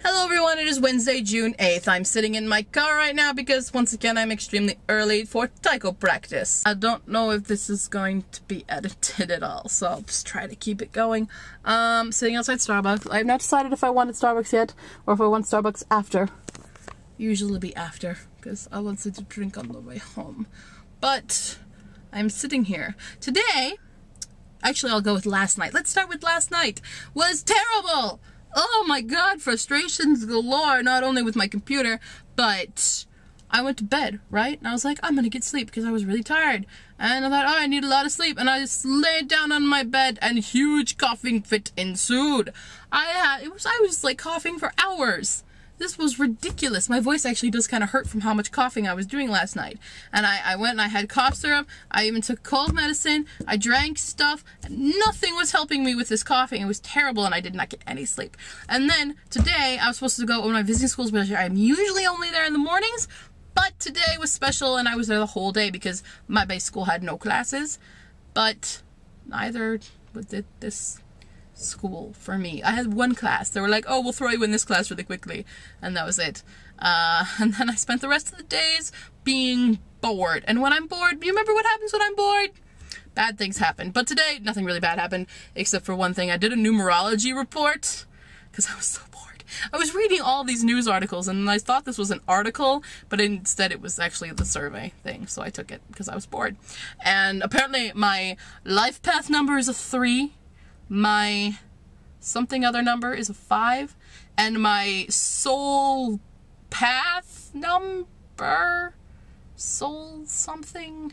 Hello everyone, it is Wednesday, June 8th. I'm sitting in my car right now because once again I'm extremely early for taiko practice. I don't know if this is going to be edited at all, so I'll just try to keep it going. Sitting outside Starbucks. I have not decided if I wanted Starbucks yet or if I want Starbucks after. Usually be after, because I wanted to drink on the way home. But I'm sitting here. Today, actually I'll go with last night. Let's start with last night. Was terrible! Oh my god, frustrations galore, not only with my computer, but I went to bed, right? And I was like, I'm gonna get sleep because I was really tired. And I thought, oh, I need a lot of sleep. And I just laid down on my bed and a huge coughing fit ensued. I was like coughing for hours. This was ridiculous. My voice actually does kind of hurt from how much coughing I was doing last night. And I went and I had cough syrup. I even took cold medicine. I drank stuff. And nothing was helping me with this coughing. It was terrible and I did not get any sleep. And then today I was supposed to go to my visiting schools, which I'm usually only there in the mornings. But today was special and I was there the whole day because my base school had no classes. But neither did this school for me. I had one class. They were like, oh, we'll throw you in this class really quickly. And that was it. And then I spent the rest of the days being bored. And when I'm bored, you remember what happens when I'm bored? Bad things happen. But today, nothing really bad happened, except for one thing. I did a numerology report because I was so bored. I was reading all these news articles and I thought this was an article, but instead it was actually the survey thing. So I took it because I was bored. And apparently my life path number is a 3. My something other number is a 5, and my soul path number, soul searching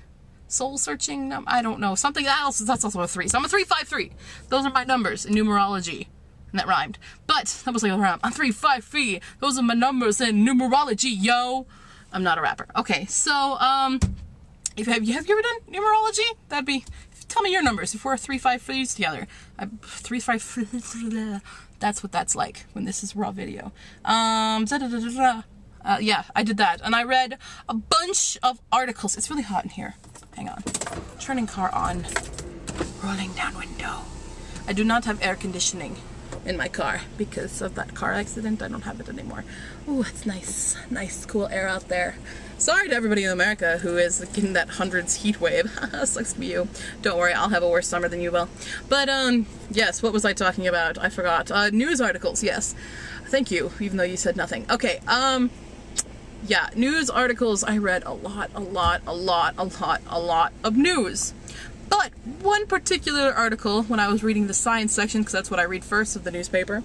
number, I don't know, something else, that's also a 3. So I'm a 353. Those are my numbers in numerology. And that rhymed. But that was like a rhyme. I'm 353. Those are my numbers in numerology, yo. I'm not a rapper. Okay, so have you ever done numerology? That'd be, tell me your numbers. If we're 353s together, 353. That's what that's like when this is raw video. Yeah, I did that, and I read a bunch of articles. It's really hot in here. Hang on. Turning car on. Rolling down window. I do not have air conditioning in my car because of that car accident. I don't have it anymore. Ooh, it's nice, nice, cool air out there. Sorry to everybody in America who is getting that hundreds heat wave. Sucks to be you. Don't worry, I'll have a worse summer than you will. But, yes, what was I talking about? I forgot. News articles, yes. Thank you, even though you said nothing. Okay, yeah, news articles. I read a lot of news. But one particular article, when I was reading the science section, because that's what I read first of the newspaper,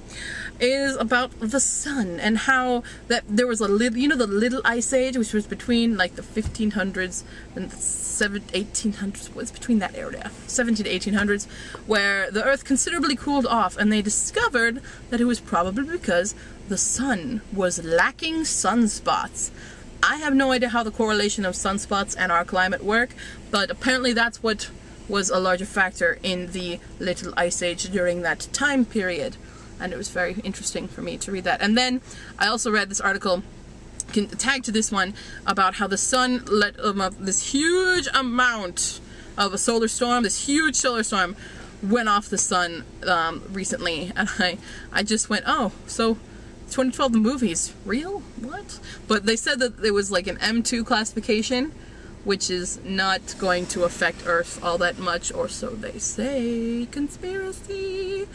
is about the sun and how that there was a little, you know, the Little Ice Age, which was between like the 1500s and the 1800s, what's between that area, 17 to 1800s, where the Earth considerably cooled off, and they discovered that it was probably because the sun was lacking sunspots. I have no idea how the correlation of sunspots and our climate work, but apparently that's what was a larger factor in the Little Ice Age during that time period. And it was very interesting for me to read that. And then I also read this article, tagged to this one, about how the sun let this huge amount of a solar storm, this huge solar storm, went off the sun recently. And I just went, oh, so 2012 the movie's real? What? But they said that it was like an M2 classification, which is not going to affect Earth all that much, or so they say. Conspiracy.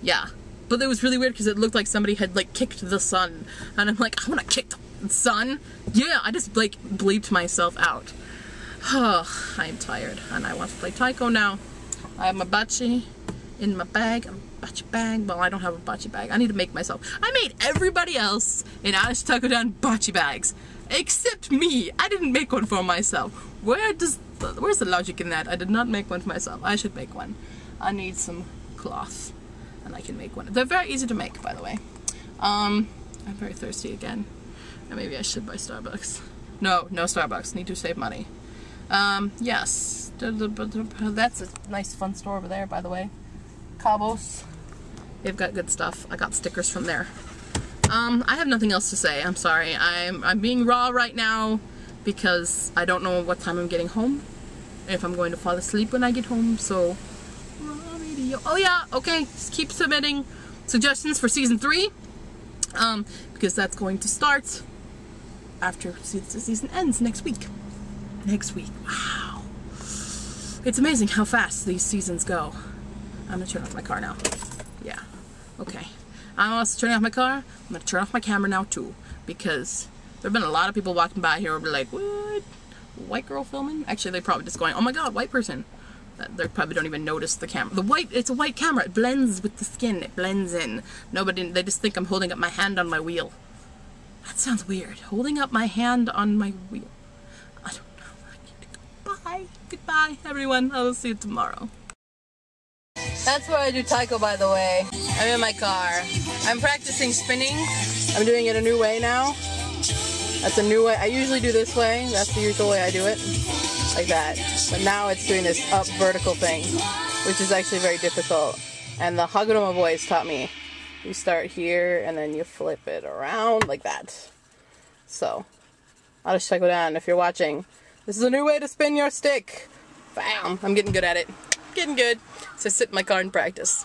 Yeah. But it was really weird because it looked like somebody had like kicked the sun. And I'm like, I want to kick the sun? Yeah, I just like bleeped myself out. Oh, I am tired and I want to play taiko now. I have my bacchi in my bag. Bacchi bag. Well, I don't have a bacchi bag. I need to make myself. I made everybody else in Alice Taiko Down bacchi bags. Except me. I didn't make one for myself. Where's the logic in that? I did not make one for myself. I should make one. I need some cloth. And I can make one. They're very easy to make, by the way. I'm very thirsty again. And maybe I should buy Starbucks. No Starbucks. Need to save money. Yes. That's a nice fun store over there, by the way. Cabos. They've got good stuff. I got stickers from there. I have nothing else to say. I'm sorry. I'm being raw right now because I don't know what time I'm getting home. If I'm going to fall asleep when I get home, so raw video. Oh yeah, okay. Just keep submitting suggestions for season 3. Because that's going to start after the season ends next week. Next week. Wow. It's amazing how fast these seasons go. I'm gonna turn off my car now. Yeah. Okay. I'm also turning off my car. I'm gonna turn off my camera now too, because there have been a lot of people walking by here who will be like, what? White girl filming? Actually, they're probably just going, oh my god, white person. They probably don't even notice the camera. It's a white camera. It blends with the skin. It blends in. They just think I'm holding up my hand on my wheel. That sounds weird. Holding up my hand on my wheel. I don't know. I need to go. Bye. Goodbye, everyone. I will see you tomorrow. That's where I do taiko, by the way. I'm in my car. I'm practicing spinning. I'm doing it a new way now. That's a new way. I usually do this way. That's the usual way I do it. Like that. But now it's doing this up vertical thing, which is actually very difficult. And the Haguruma boys taught me. You start here and then you flip it around like that. So, I'll just check it down if you're watching. This is a new way to spin your stick. Bam! I'm getting good at it. Getting good. So sit in my car and practice.